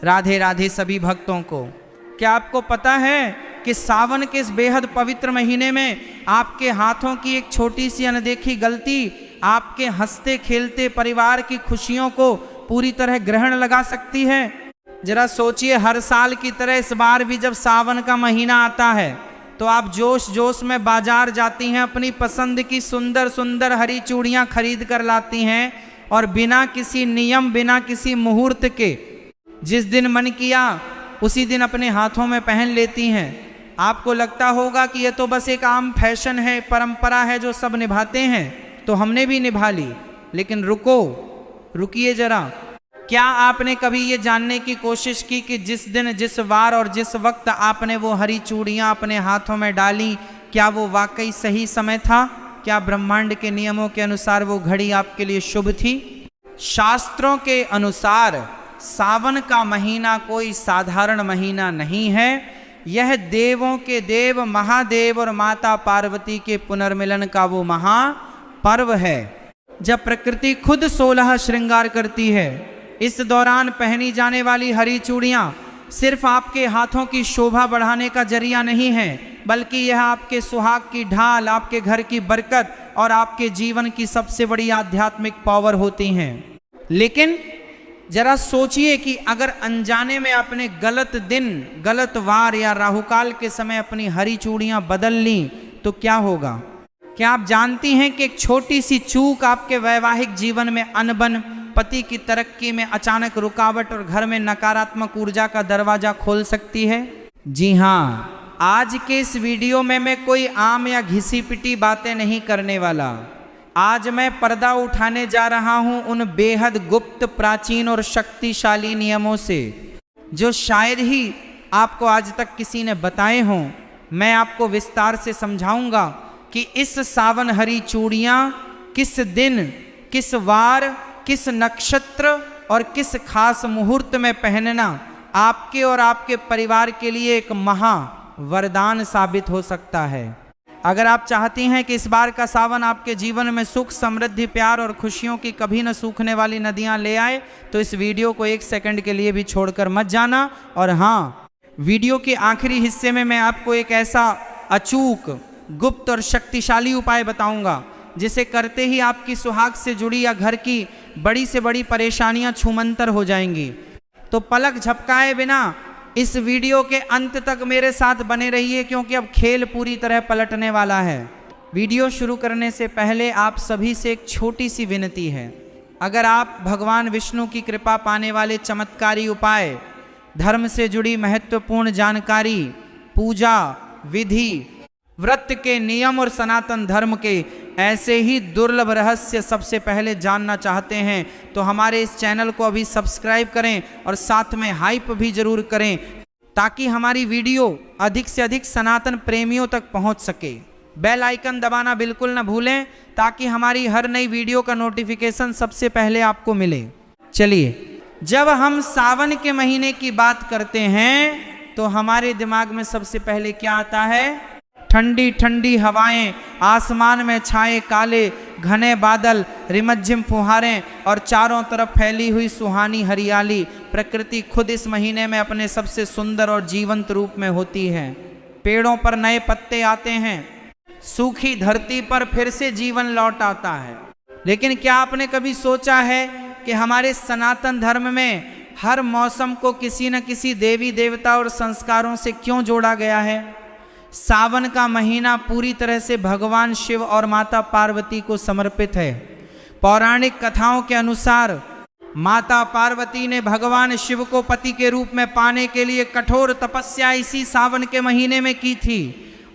राधे राधे सभी भक्तों को। क्या आपको पता है कि सावन के इस बेहद पवित्र महीने में आपके हाथों की एक छोटी सी अनदेखी गलती आपके हंसते खेलते परिवार की खुशियों को पूरी तरह ग्रहण लगा सकती है। जरा सोचिए, हर साल की तरह इस बार भी जब सावन का महीना आता है तो आप जोश जोश में बाजार जाती हैं, अपनी पसंद की सुंदर सुंदर हरी चूड़ियां खरीद कर लाती हैं और बिना किसी नियम, बिना किसी मुहूर्त के जिस दिन मन किया उसी दिन अपने हाथों में पहन लेती हैं। आपको लगता होगा कि यह तो बस एक आम फैशन है, परंपरा है जो सब निभाते हैं, तो हमने भी निभा ली। लेकिन रुकिए जरा, क्या आपने कभी ये जानने की कोशिश की कि जिस दिन, जिस वार और जिस वक्त आपने वो हरी चूड़ियां अपने हाथों में डाली, क्या वो वाकई सही समय था? क्या ब्रह्मांड के नियमों के अनुसार वो घड़ी आपके लिए शुभ थी? शास्त्रों के अनुसार सावन का महीना कोई साधारण महीना नहीं है। यह देवों के देव महादेव और माता पार्वती के पुनर्मिलन का वो महापर्व है, जब प्रकृति खुद 16 श्रृंगार करती है। इस दौरान पहनी जाने वाली हरी चूड़ियां सिर्फ आपके हाथों की शोभा बढ़ाने का जरिया नहीं है, बल्कि यह आपके सुहाग की ढाल, आपके घर की बरकत और आपके जीवन की सबसे बड़ी आध्यात्मिक पावर होती हैं। लेकिन जरा सोचिए कि अगर अनजाने में आपने गलत दिन, गलत वार या राहुकाल के समय अपनी हरी चूड़ियां बदल ली तो क्या होगा? क्या आप जानती हैं कि एक छोटी सी चूक आपके वैवाहिक जीवन में अनबन, पति की तरक्की में अचानक रुकावट और घर में नकारात्मक ऊर्जा का दरवाजा खोल सकती है? जी हाँ, आज के इस वीडियो में मैं कोई आम या घिसी पिटी बातें नहीं करने वाला। आज मैं पर्दा उठाने जा रहा हूं उन बेहद गुप्त, प्राचीन और शक्तिशाली नियमों से जो शायद ही आपको आज तक किसी ने बताए हों। मैं आपको विस्तार से समझाऊंगा कि इस सावन हरी चूड़ियां किस दिन, किस वार, किस नक्षत्र और किस खास मुहूर्त में पहनना आपके और आपके परिवार के लिए एक महा वरदान साबित हो सकता है। अगर आप चाहती हैं कि इस बार का सावन आपके जीवन में सुख, समृद्धि, प्यार और खुशियों की कभी न सूखने वाली नदियां ले आए, तो इस वीडियो को एक सेकंड के लिए भी छोड़कर मत जाना। और हाँ, वीडियो के आखिरी हिस्से में मैं आपको एक ऐसा अचूक, गुप्त और शक्तिशाली उपाय बताऊंगा जिसे करते ही आपकी सुहाग से जुड़ी या घर की बड़ी से बड़ी परेशानियां छूमंतर हो जाएंगी। तो पलक झपकाए बिना इस वीडियो के अंत तक मेरे साथ बने रहिए, क्योंकि अब खेल पूरी तरह पलटने वाला है। वीडियो शुरू करने से पहले आप सभी से एक छोटी सी विनती है। अगर आप भगवान विष्णु की कृपा पाने वाले चमत्कारी उपाय, धर्म से जुड़ी महत्वपूर्ण जानकारी, पूजा विधि, व्रत के नियम और सनातन धर्म के ऐसे ही दुर्लभ रहस्य सबसे पहले जानना चाहते हैं तो हमारे इस चैनल को अभी सब्सक्राइब करें और साथ में हाइप भी जरूर करें, ताकि हमारी वीडियो अधिक से अधिक सनातन प्रेमियों तक पहुंच सके। बेल आइकन दबाना बिल्कुल न भूलें, ताकि हमारी हर नई वीडियो का नोटिफिकेशन सबसे पहले आपको मिले। चलिए, जब हम सावन के महीने की बात करते हैं तो हमारे दिमाग में सबसे पहले क्या आता है? ठंडी ठंडी हवाएं, आसमान में छाए काले घने बादल, रिमझिम फुहारें और चारों तरफ फैली हुई सुहानी हरियाली। प्रकृति खुद इस महीने में अपने सबसे सुंदर और जीवंत रूप में होती है। पेड़ों पर नए पत्ते आते हैं, सूखी धरती पर फिर से जीवन लौट आता है। लेकिन क्या आपने कभी सोचा है कि हमारे सनातन धर्म में हर मौसम को किसी न किसी देवी देवता और संस्कारों से क्यों जोड़ा गया है? सावन का महीना पूरी तरह से भगवान शिव और माता पार्वती को समर्पित है। पौराणिक कथाओं के अनुसार माता पार्वती ने भगवान शिव को पति के रूप में पाने के लिए कठोर तपस्या इसी सावन के महीने में की थी।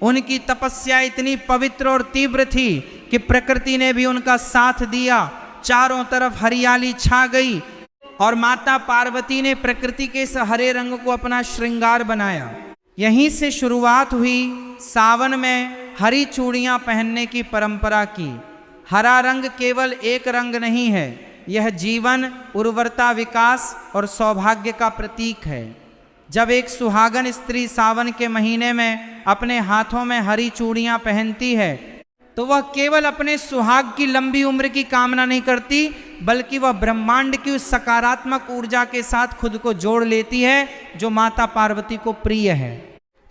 उनकी तपस्या इतनी पवित्र और तीव्र थी कि प्रकृति ने भी उनका साथ दिया। चारों तरफ हरियाली छा गई और माता पार्वती ने प्रकृति के इस हरे रंग को अपना श्रृंगार बनाया। यहीं से शुरुआत हुई सावन में हरी चूड़ियां पहनने की परंपरा की। हरा रंग केवल एक रंग नहीं है, यह जीवन, उर्वरता, विकास और सौभाग्य का प्रतीक है। जब एक सुहागन स्त्री सावन के महीने में अपने हाथों में हरी चूड़ियां पहनती है तो वह केवल अपने सुहाग की लंबी उम्र की कामना नहीं करती, बल्कि वह ब्रह्मांड की उस सकारात्मक ऊर्जा के साथ खुद को जोड़ लेती है जो माता पार्वती को प्रिय है।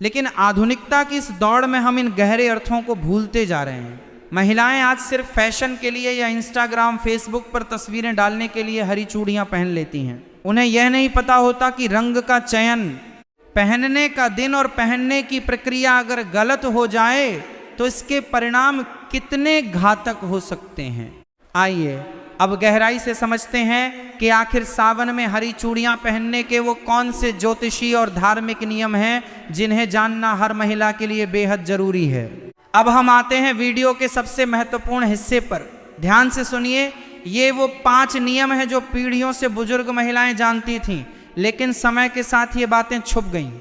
लेकिन आधुनिकता की इस दौड़ में हम इन गहरे अर्थों को भूलते जा रहे हैं। महिलाएं आज सिर्फ फैशन के लिए या इंस्टाग्राम फेसबुक पर तस्वीरें डालने के लिए हरी चूड़ियां पहन लेती हैं। उन्हें यह नहीं पता होता कि रंग का चयन, पहनने का दिन और पहनने की प्रक्रिया अगर गलत हो जाए तो इसके परिणाम कितने घातक हो सकते हैं। आइए अब गहराई से समझते हैं कि आखिर सावन में हरी चूड़ियां पहनने के वो कौन से ज्योतिषी और धार्मिक नियम हैं जिन्हें जानना हर महिला के लिए बेहद जरूरी है। अब हम आते हैं वीडियो के सबसे महत्वपूर्ण हिस्से पर। ध्यान से सुनिए, ये वो 5 नियम हैं जो पीढ़ियों से बुजुर्ग महिलाएं जानती थीं, लेकिन समय के साथ ये बातें छुप गईं।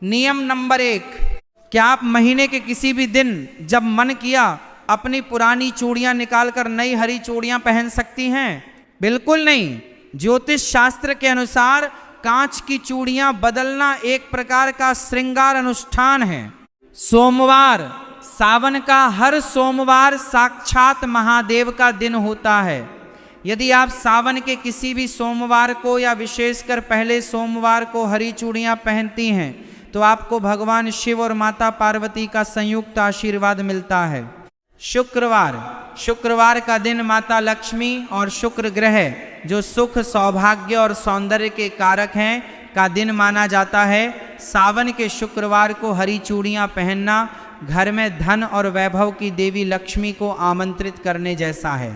नियम नंबर 1, क्या आप महीने के किसी भी दिन जब मन किया अपनी पुरानी चूड़ियां निकालकर नई हरी चूड़ियां पहन सकती हैं? बिल्कुल नहीं। ज्योतिष शास्त्र के अनुसार कांच की चूड़ियां बदलना एक प्रकार का श्रृंगार अनुष्ठान है। सोमवार, सावन का हर सोमवार साक्षात महादेव का दिन होता है। यदि आप सावन के किसी भी सोमवार को या विशेषकर पहले सोमवार को हरी चूड़ियां पहनती हैं तो आपको भगवान शिव और माता पार्वती का संयुक्त आशीर्वाद मिलता है। शुक्रवार का दिन माता लक्ष्मी और शुक्र ग्रह जो सुख, सौभाग्य और सौंदर्य के कारक हैं का दिन माना जाता है। सावन के शुक्रवार को हरी चूड़ियां पहनना घर में धन और वैभव की देवी लक्ष्मी को आमंत्रित करने जैसा है।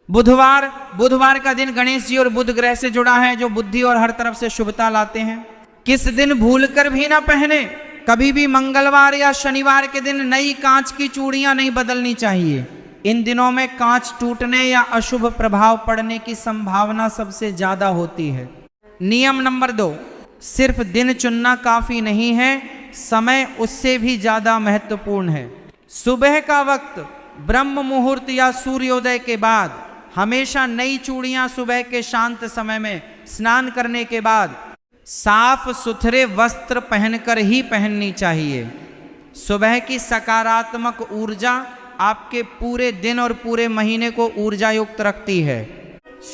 बुधवार का दिन गणेश जी और बुध ग्रह से जुड़ा है जो बुद्धि और हर तरफ से शुभता लाते हैं। किस दिन भूलकर भी ना पहने, कभी भी मंगलवार या शनिवार के दिन नई कांच की चूड़ियां नहीं बदलनी चाहिए। इन दिनों में कांच टूटने या अशुभ प्रभाव पड़ने की संभावना सबसे ज्यादा होती है। नियम नंबर 2, सिर्फ दिन चुनना काफी नहीं है, समय उससे भी ज्यादा महत्वपूर्ण है। सुबह का वक्त ब्रह्म मुहूर्त या सूर्योदय के बाद हमेशा नई चूड़ियां सुबह के शांत समय में स्नान करने के बाद साफ सुथरे वस्त्र पहनकर ही पहननी चाहिए। सुबह की सकारात्मक ऊर्जा आपके पूरे दिन और पूरे महीने को ऊर्जा युक्त रखती है।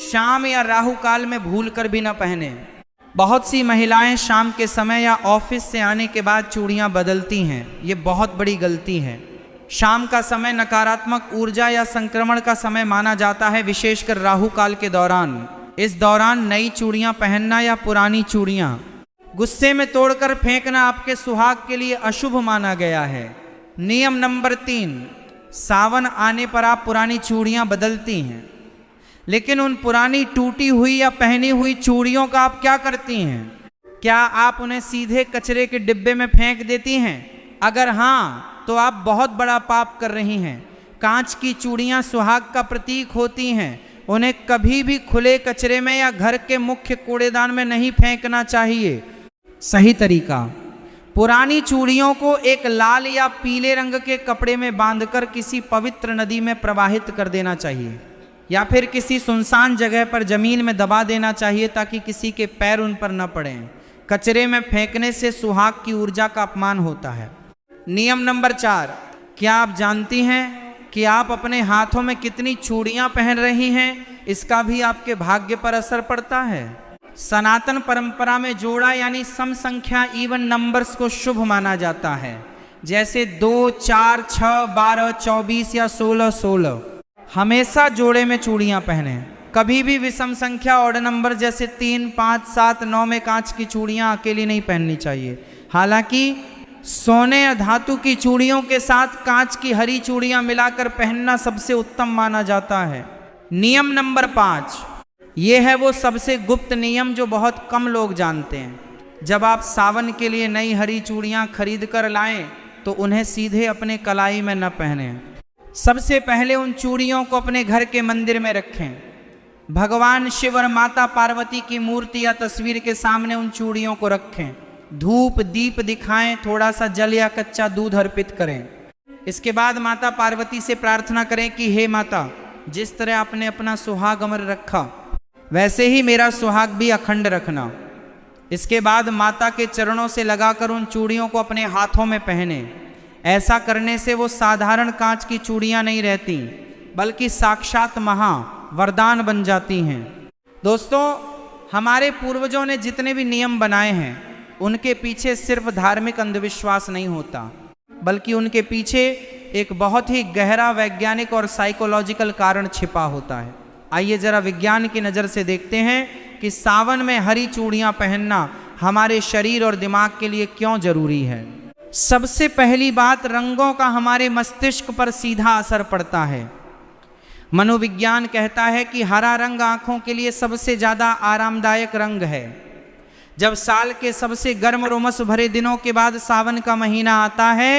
शाम या राहु काल में भूलकर भी न पहने। बहुत सी महिलाएं शाम के समय या ऑफिस से आने के बाद चूड़ियां बदलती हैं, ये बहुत बड़ी गलती है। शाम का समय नकारात्मक ऊर्जा या संक्रमण का समय माना जाता है, विशेषकर राहु काल के दौरान। इस दौरान नई चूड़ियां पहनना या पुरानी चूड़ियां गुस्से में तोड़कर फेंकना आपके सुहाग के लिए अशुभ माना गया है। नियम नंबर 3, सावन आने पर आप पुरानी चूड़ियां बदलती हैं, लेकिन उन पुरानी टूटी हुई या पहनी हुई चूड़ियों का आप क्या करती हैं? क्या आप उन्हें सीधे कचरे के डिब्बे में फेंक देती हैं? अगर हाँ, तो आप बहुत बड़ा पाप कर रही हैं। कांच की चूड़ियां सुहाग का प्रतीक होती हैं, उन्हें कभी भी खुले कचरे में या घर के मुख्य कूड़ेदान में नहीं फेंकना चाहिए। सही तरीका, पुरानी चूड़ियों को एक लाल या पीले रंग के कपड़े में बांधकर किसी पवित्र नदी में प्रवाहित कर देना चाहिए या फिर किसी सुनसान जगह पर जमीन में दबा देना चाहिए ताकि किसी के पैर उन पर न पड़ें। कचरे में फेंकने से सुहाग की ऊर्जा का अपमान होता है। नियम नंबर 4, क्या आप जानती हैं कि आप अपने हाथों में कितनी चूड़ियां पहन रही हैं? इसका भी आपके भाग्य पर असर पड़ता है। सनातन परंपरा में जोड़ा यानी सम संख्या इवन नंबर्स को शुभ माना जाता है, जैसे 2, 4, 6, 12, 24 या 16। हमेशा जोड़े में चूड़ियां पहने। कभी भी विषम संख्या ऑड नंबर जैसे 3, 5, 7, 9 में कांच की चूड़ियां अकेली नहीं पहननी चाहिए। हालांकि सोने या धातु की चूड़ियों के साथ कांच की हरी चूड़ियां मिलाकर पहनना सबसे उत्तम माना जाता है। नियम नंबर 5, ये है वो सबसे गुप्त नियम जो बहुत कम लोग जानते हैं। जब आप सावन के लिए नई हरी चूड़ियां खरीद कर लाएं तो उन्हें सीधे अपने कलाई में न पहने। सबसे पहले उन चूड़ियों को अपने घर के मंदिर में रखें। भगवान शिव और माता पार्वती की मूर्ति या तस्वीर के सामने उन चूड़ियों को रखें। धूप दीप दिखाएं, थोड़ा सा जल या कच्चा दूध अर्पित करें। इसके बाद माता पार्वती से प्रार्थना करें कि हे माता, जिस तरह आपने अपना सुहाग अमर रखा वैसे ही मेरा सुहाग भी अखंड रखना। इसके बाद माता के चरणों से लगाकर उन चूड़ियों को अपने हाथों में पहने। ऐसा करने से वो साधारण कांच की चूड़ियां नहीं रहती, बल्कि साक्षात वरदान बन जाती हैं। दोस्तों, हमारे पूर्वजों ने जितने भी नियम बनाए हैं उनके पीछे सिर्फ धार्मिक अंधविश्वास नहीं होता, बल्कि उनके पीछे एक बहुत ही गहरा वैज्ञानिक और साइकोलॉजिकल कारण छिपा होता है। आइए जरा विज्ञान की नज़र से देखते हैं कि सावन में हरी चूड़ियाँ पहनना हमारे शरीर और दिमाग के लिए क्यों जरूरी है। सबसे पहली बात, रंगों का हमारे मस्तिष्क पर सीधा असर पड़ता है। मनोविज्ञान कहता है कि हरा रंग आँखों के लिए सबसे ज़्यादा आरामदायक रंग है। जब साल के सबसे गर्म और उमस भरे दिनों के बाद सावन का महीना आता है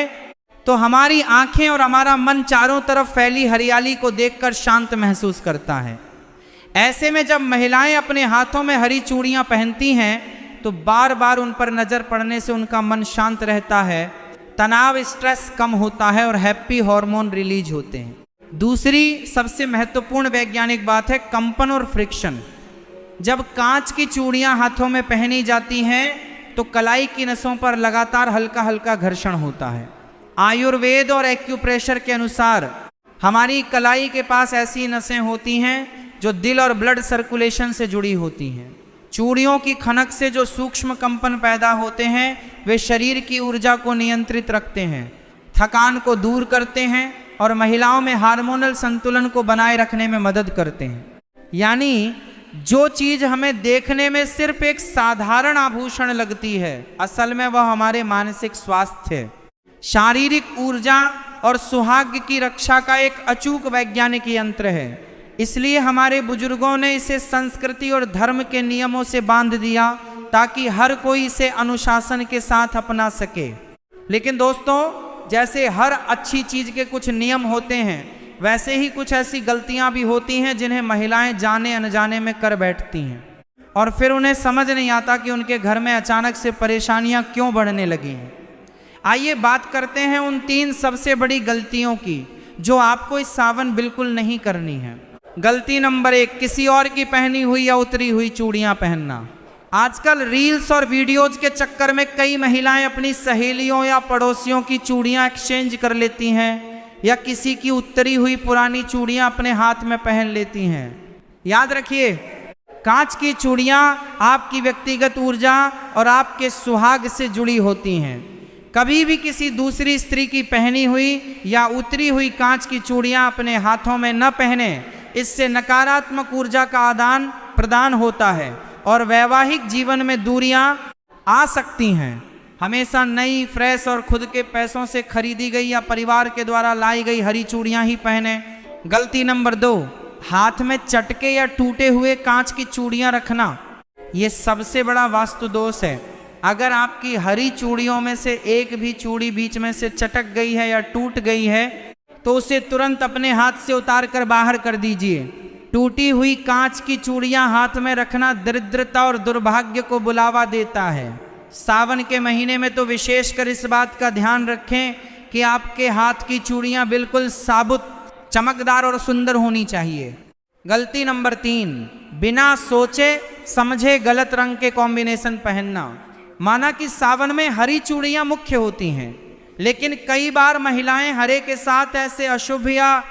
तो हमारी आंखें और हमारा मन चारों तरफ फैली हरियाली को देखकर शांत महसूस करता है। ऐसे में जब महिलाएं अपने हाथों में हरी चूड़ियां पहनती हैं तो बार बार उन पर नजर पड़ने से उनका मन शांत रहता है, तनाव स्ट्रेस कम होता है और हैप्पी हार्मोन रिलीज होते हैं। दूसरी सबसे महत्वपूर्ण वैज्ञानिक बात है कंपन और फ्रिक्शन। जब कांच की चूड़ियां हाथों में पहनी जाती हैं तो कलाई की नसों पर लगातार हल्का हल्का घर्षण होता है। आयुर्वेद और एक्यूप्रेशर के अनुसार हमारी कलाई के पास ऐसी नसें होती हैं जो दिल और ब्लड सर्कुलेशन से जुड़ी होती हैं। चूड़ियों की खनक से जो सूक्ष्म कंपन पैदा होते हैं वे शरीर की ऊर्जा को नियंत्रित रखते हैं, थकान को दूर करते हैं और महिलाओं में हार्मोनल संतुलन को बनाए रखने में मदद करते हैं। यानी जो चीज हमें देखने में सिर्फ एक साधारण आभूषण लगती है, असल में वह हमारे मानसिक स्वास्थ्य, शारीरिक ऊर्जा और सुहाग की रक्षा का एक अचूक वैज्ञानिक यंत्र है। इसलिए हमारे बुजुर्गों ने इसे संस्कृति और धर्म के नियमों से बांध दिया ताकि हर कोई इसे अनुशासन के साथ अपना सके। लेकिन दोस्तों, जैसे हर अच्छी चीज के कुछ नियम होते हैं, वैसे ही कुछ ऐसी गलतियां भी होती हैं जिन्हें महिलाएं जाने अनजाने में कर बैठती हैं और फिर उन्हें समझ नहीं आता कि उनके घर में अचानक से परेशानियां क्यों बढ़ने लगी हैं। आइए बात करते हैं उन 3 सबसे बड़ी गलतियों की जो आपको इस सावन बिल्कुल नहीं करनी है। गलती नंबर 1, किसी और की पहनी हुई या उतरी हुई चूड़ियां पहनना। आजकल रील्स और वीडियोज के चक्कर में कई महिलाएं अपनी सहेलियों या पड़ोसियों की चूड़ियां एक्सचेंज कर लेती हैं या किसी की उतरी हुई पुरानी चूड़ियां अपने हाथ में पहन लेती हैं। याद रखिए, कांच की चूड़ियां आपकी व्यक्तिगत ऊर्जा और आपके सुहाग से जुड़ी होती हैं। कभी भी किसी दूसरी स्त्री की पहनी हुई या उतरी हुई कांच की चूड़ियां अपने हाथों में न पहने। इससे नकारात्मक ऊर्जा का आदान प्रदान होता है और वैवाहिक जीवन में दूरियां आ सकती हैं। हमेशा नई, फ्रेश और खुद के पैसों से खरीदी गई या परिवार के द्वारा लाई गई हरी चूड़ियां ही पहने। गलती नंबर 2, हाथ में चटके या टूटे हुए कांच की चूड़ियां रखना। ये सबसे बड़ा वास्तु दोष है। अगर आपकी हरी चूड़ियों में से एक भी चूड़ी बीच में से चटक गई है या टूट गई है तो उसे तुरंत अपने हाथ से उतार कर बाहर कर दीजिए। टूटी हुई कांच की चूड़ियां हाथ में रखना दरिद्रता और दुर्भाग्य को बुलावा देता है। सावन के महीने में तो विशेषकर इस बात का ध्यान रखें कि आपके हाथ की चूड़ियां बिल्कुल साबुत, चमकदार और सुंदर होनी चाहिए। गलती नंबर 3, बिना सोचे समझे गलत रंग के कॉम्बिनेशन पहनना। माना कि सावन में हरी चूड़ियां मुख्य होती हैं, लेकिन कई बार महिलाएं हरे के साथ ऐसे अशुभ या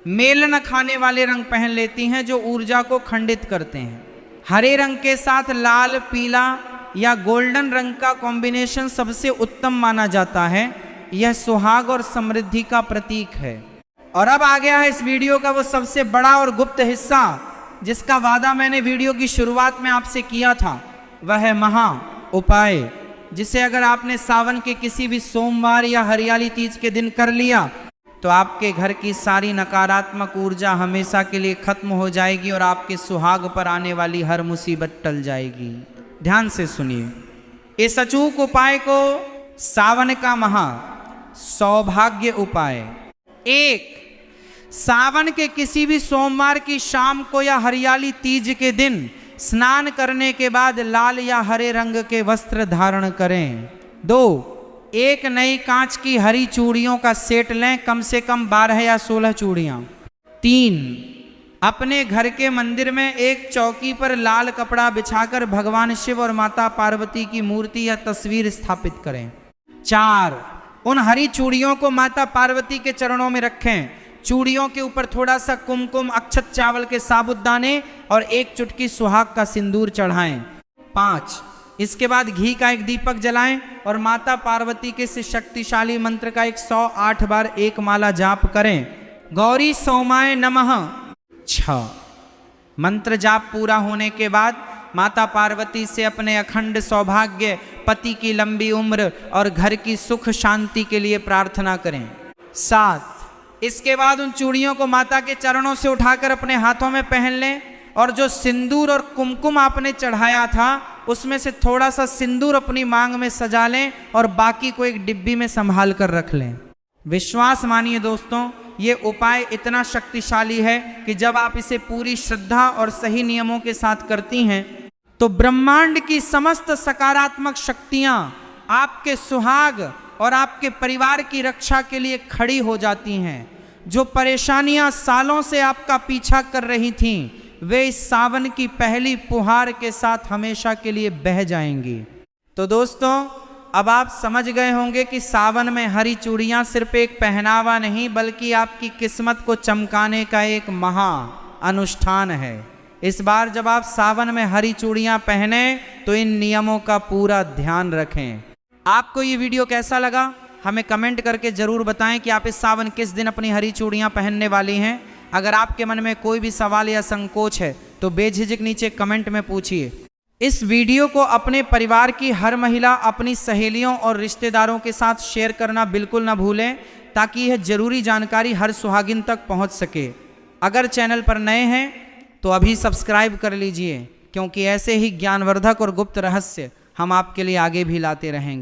मेल न खाने वाले रंग पहन लेती हैं जो ऊर्जा को खंडित करते हैं। हरे रंग के साथ लाल, पीला या गोल्डन रंग का कॉम्बिनेशन सबसे उत्तम माना जाता है। यह सुहाग और समृद्धि का प्रतीक है। और अब आ गया है इस वीडियो का वो सबसे बड़ा और गुप्त हिस्सा जिसका वादा मैंने वीडियो की शुरुआत में आपसे किया था। वह है महा उपाय, जिसे अगर आपने सावन के किसी भी सोमवार या हरियाली तीज के दिन कर लिया तो आपके घर की सारी नकारात्मक ऊर्जा हमेशा के लिए खत्म हो जाएगी और आपके सुहाग पर आने वाली हर मुसीबत टल जाएगी। ध्यान से सुनिए इस अचूक उपाय को, सावन का महा सौभाग्य उपाय। 1, सावन के किसी भी सोमवार की शाम को या हरियाली तीज के दिन स्नान करने के बाद लाल या हरे रंग के वस्त्र धारण करें। 2, एक नई कांच की हरी चूड़ियों का सेट लें, कम से कम 12 या 16 चूड़ियां। 3, अपने घर के मंदिर में एक चौकी पर लाल कपड़ा बिछाकर भगवान शिव और माता पार्वती की मूर्ति या तस्वीर स्थापित करें। 4, उन हरी चूड़ियों को माता पार्वती के चरणों में रखें। चूड़ियों के ऊपर थोड़ा सा कुमकुम, अक्षत चावल के साबुदाने और 1 चुटकी सुहाग का सिंदूर चढ़ाएं। 5, इसके बाद घी का एक दीपक जलाएं और माता पार्वती के इस शक्तिशाली मंत्र का 108 बार 1 माला जाप करें। गौरी सोमाय नमः। 6, मंत्र जाप पूरा होने के बाद माता पार्वती से अपने अखंड सौभाग्य, पति की लंबी उम्र और घर की सुख शांति के लिए प्रार्थना करें। 7, इसके बाद उन चूड़ियों को माता के चरणों से उठाकर अपने हाथों में पहन लें और जो सिंदूर और कुमकुम आपने चढ़ाया था उसमें से थोड़ा सा सिंदूर अपनी मांग में सजा लें और बाकी को एक डिब्बी में संभाल कर रख लें। विश्वास मानिए दोस्तों, ये उपाय इतना शक्तिशाली है कि जब आप इसे पूरी श्रद्धा और सही नियमों के साथ करती हैं तो ब्रह्मांड की समस्त सकारात्मक शक्तियां आपके सुहाग और आपके परिवार की रक्षा के लिए खड़ी हो जाती हैं। जो परेशानियां सालों से आपका पीछा कर रही थीं, वे इस सावन की पहली फुहार के साथ हमेशा के लिए बह जाएंगी। तो दोस्तों, अब आप समझ गए होंगे कि सावन में हरी चूड़ियां सिर्फ एक पहनावा नहीं बल्कि आपकी किस्मत को चमकाने का एक महा अनुष्ठान है। इस बार जब आप सावन में हरी चूड़ियां पहने तो इन नियमों का पूरा ध्यान रखें। आपको ये वीडियो कैसा लगा हमें कमेंट करके ज़रूर बताएं कि आप इस सावन किस दिन अपनी हरी चूड़ियां पहनने वाली हैं। अगर आपके मन में कोई भी सवाल या संकोच है तो बेझिझक नीचे कमेंट में पूछिए। इस वीडियो को अपने परिवार की हर महिला अपनी सहेलियों और रिश्तेदारों के साथ शेयर करना बिल्कुल ना भूलें ताकि यह जरूरी जानकारी हर सुहागिन तक पहुंच सके। अगर चैनल पर नए हैं तो अभी सब्सक्राइब कर लीजिए, क्योंकि ऐसे ही ज्ञानवर्धक और गुप्त रहस्य हम आपके लिए आगे भी लाते रहेंगे।